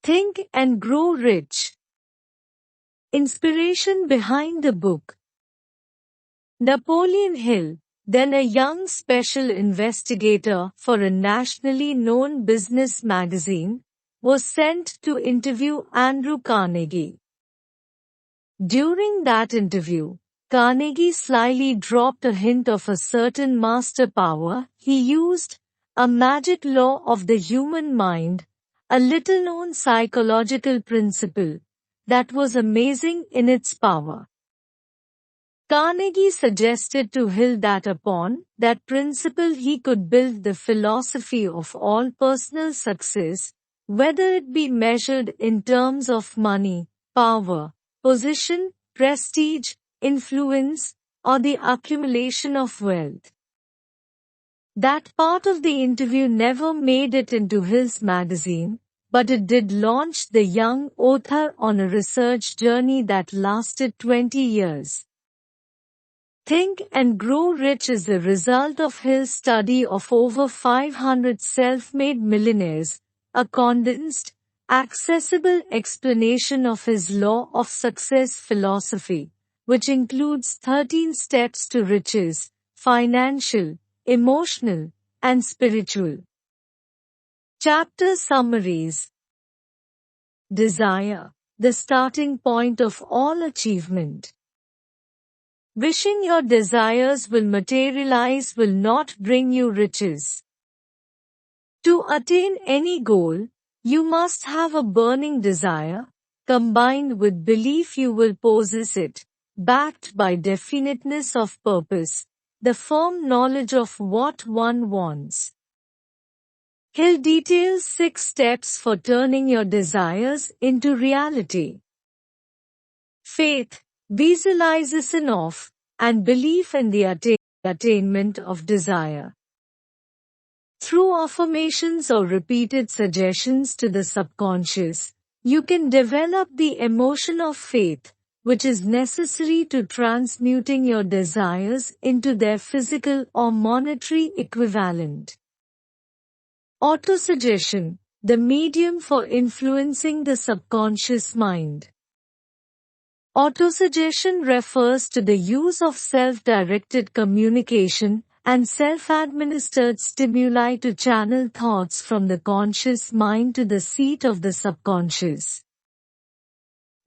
Think and Grow Rich. Inspiration behind the book. Napoleon Hill, then a young special investigator for a nationally known business magazine, was sent to interview Andrew Carnegie. During that interview, Carnegie slyly dropped a hint of a certain master power he used, a magic law of the human mind, a little-known psychological principle that was amazing in its power. Carnegie suggested to Hill that upon that principle he could build the philosophy of all personal success, whether it be measured in terms of money, power, position, prestige, influence, or the accumulation of wealth. That part of the interview never made it into Hill's magazine, but it did launch the young author on a research journey that lasted 20 years. Think and Grow Rich is the result of Hill's study of over 500 self-made millionaires, a condensed, accessible explanation of his law of success philosophy, which includes 13 steps to riches, financial, emotional, and spiritual. Chapter summaries. Desire, the starting point of all achievement. Wishing your desires will materialize will not bring you riches. To attain any goal, you must have a burning desire, combined with belief you will possess it, backed by definiteness of purpose, the firm knowledge of what one wants. Hill details 6 steps for turning your desires into reality. Faith, visualization of, and belief in the attainment of desire. Through affirmations or repeated suggestions to the subconscious, you can develop the emotion of faith, which is necessary to transmuting your desires into their physical or monetary equivalent. Autosuggestion, the medium for influencing the subconscious mind. Autosuggestion refers to the use of self-directed communication and self-administered stimuli to channel thoughts from the conscious mind to the seat of the subconscious.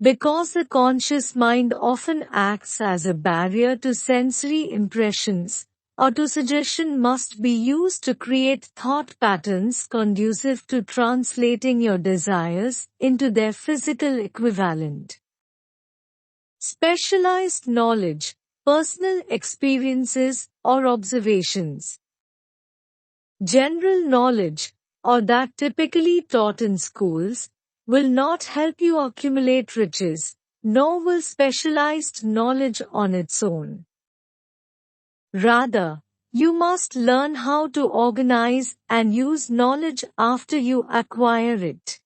Because the conscious mind often acts as a barrier to sensory impressions, autosuggestion must be used to create thought patterns conducive to translating your desires into their physical equivalent. Specialized knowledge, personal experiences, or observations. General knowledge, or that typically taught in schools, will not help you accumulate riches, nor will specialized knowledge on its own. Rather, you must learn how to organize and use knowledge after you acquire it.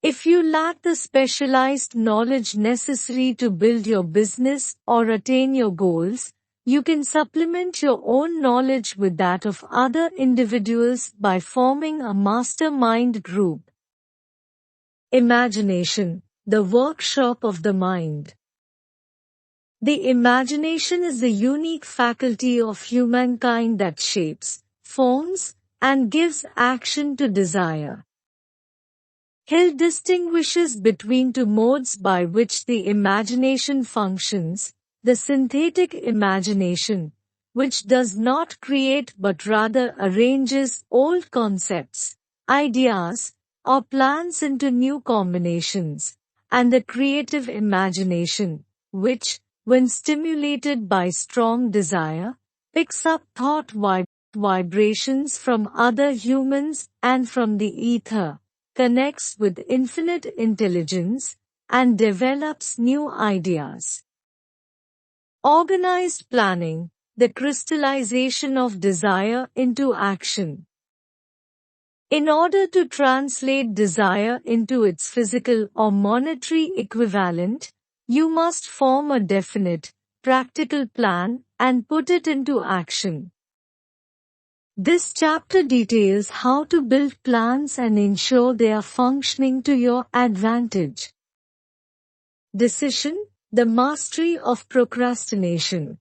If you lack the specialized knowledge necessary to build your business or attain your goals, you can supplement your own knowledge with that of other individuals by forming a mastermind group. Imagination, the workshop of the mind. The imagination is the unique faculty of humankind that shapes, forms, and gives action to desire. Hill distinguishes between 2 modes by which the imagination functions: the synthetic imagination, which does not create but rather arranges old concepts, ideas, or plans into new combinations, and the creative imagination, which, when stimulated by strong desire, picks up thought vibrations from other humans and from the ether, connects with infinite intelligence, and develops new ideas. Organized planning, the crystallization of desire into action. In order to translate desire into its physical or monetary equivalent, you must form a definite, practical plan and put it into action. This chapter details how to build plans and ensure they are functioning to your advantage. Decision: the mastery of procrastination.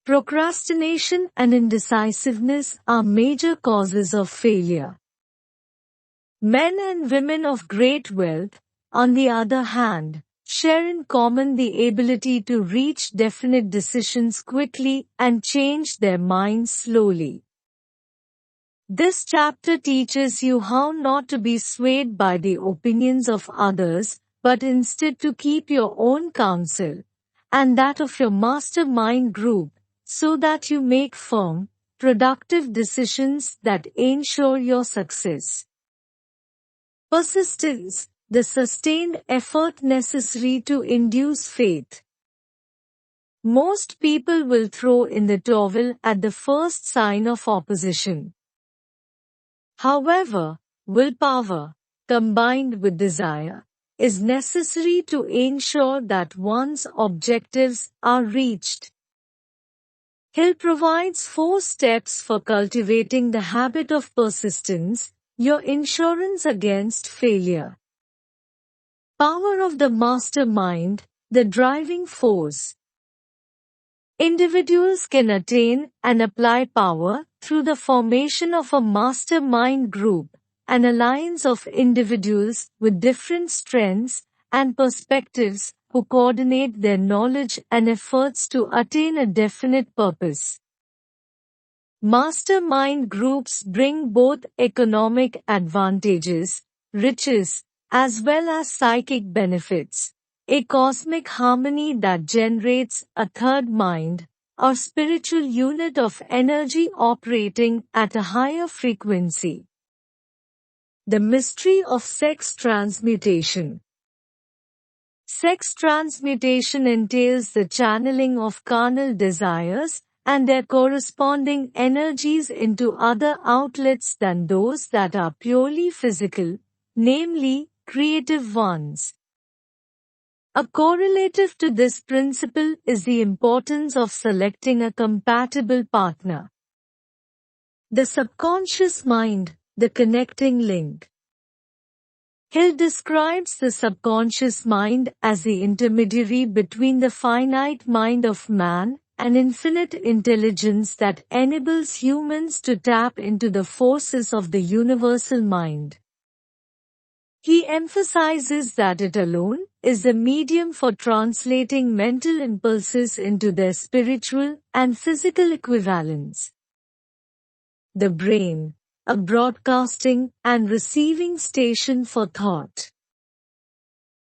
Procrastination and indecisiveness are major causes of failure. Men and women of great wealth, on the other hand, share in common the ability to reach definite decisions quickly and change their minds slowly. This chapter teaches you how not to be swayed by the opinions of others, but instead to keep your own counsel and that of your mastermind group, so that you make firm, productive decisions that ensure your success. Persistence: the sustained effort necessary to induce faith. Most people will throw in the towel at the first sign of opposition. However, willpower, combined with desire, is necessary to ensure that one's objectives are reached. Hill provides 4 steps for cultivating the habit of persistence, your insurance against failure. Power of the mastermind, the driving force. Individuals can attain and apply power through the formation of a mastermind group, an alliance of individuals with different strengths and perspectives who coordinate their knowledge and efforts to attain a definite purpose. Mastermind groups bring both economic advantages, riches, as well as psychic benefits, a cosmic harmony that generates a third mind, or spiritual unit of energy operating at a higher frequency. The mystery of sex transmutation. Sex transmutation entails the channeling of carnal desires and their corresponding energies into other outlets than those that are purely physical, namely, creative ones. A correlative to this principle is the importance of selecting a compatible partner. The subconscious mind, the connecting link. Hill describes the subconscious mind as the intermediary between the finite mind of man and infinite intelligence that enables humans to tap into the forces of the universal mind. He emphasizes that it alone is the medium for translating mental impulses into their spiritual and physical equivalents. The brain, a broadcasting and receiving station for thought.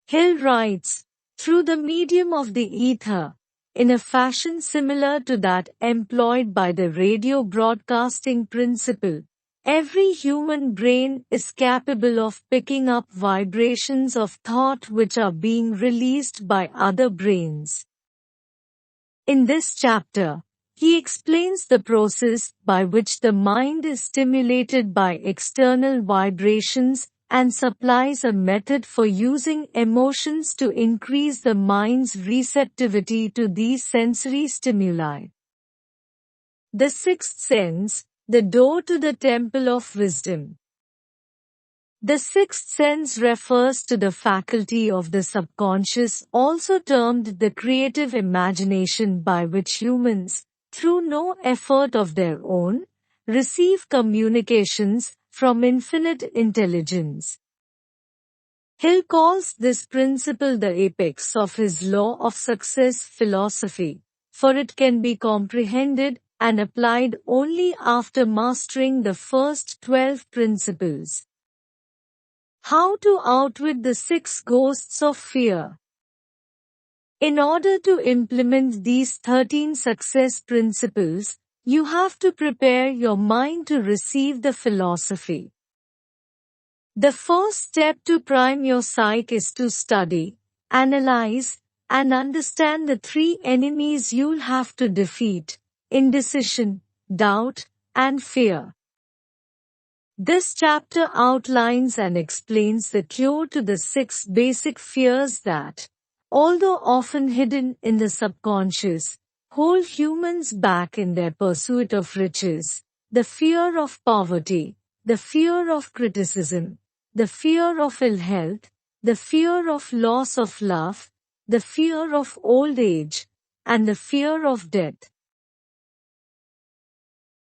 Hill writes, through the medium of the ether, in a fashion similar to that employed by the radio broadcasting principle, every human brain is capable of picking up vibrations of thought which are being released by other brains. In this chapter, he explains the process by which the mind is stimulated by external vibrations and supplies a method for using emotions to increase the mind's receptivity to these sensory stimuli. The sixth sense, the door to the temple of wisdom. The sixth sense refers to the faculty of the subconscious, also termed the creative imagination, by which humans, through no effort of their own, receive communications from infinite intelligence. Hill calls this principle the apex of his law of success philosophy, for it can be comprehended and applied only after mastering the first 12 principles. How to outwit the 6 ghosts of fear. In order to implement these 13 success principles, you have to prepare your mind to receive the philosophy. The first step to prime your psyche is to study, analyze, and understand the 3 enemies you'll have to defeat: indecision, doubt, and fear. This chapter outlines and explains the cure to the 6 basic fears that, although often hidden in the subconscious, hold humans back in their pursuit of riches, the fear of poverty, the fear of criticism, the fear of ill health, the fear of loss of love, the fear of old age, and the fear of death.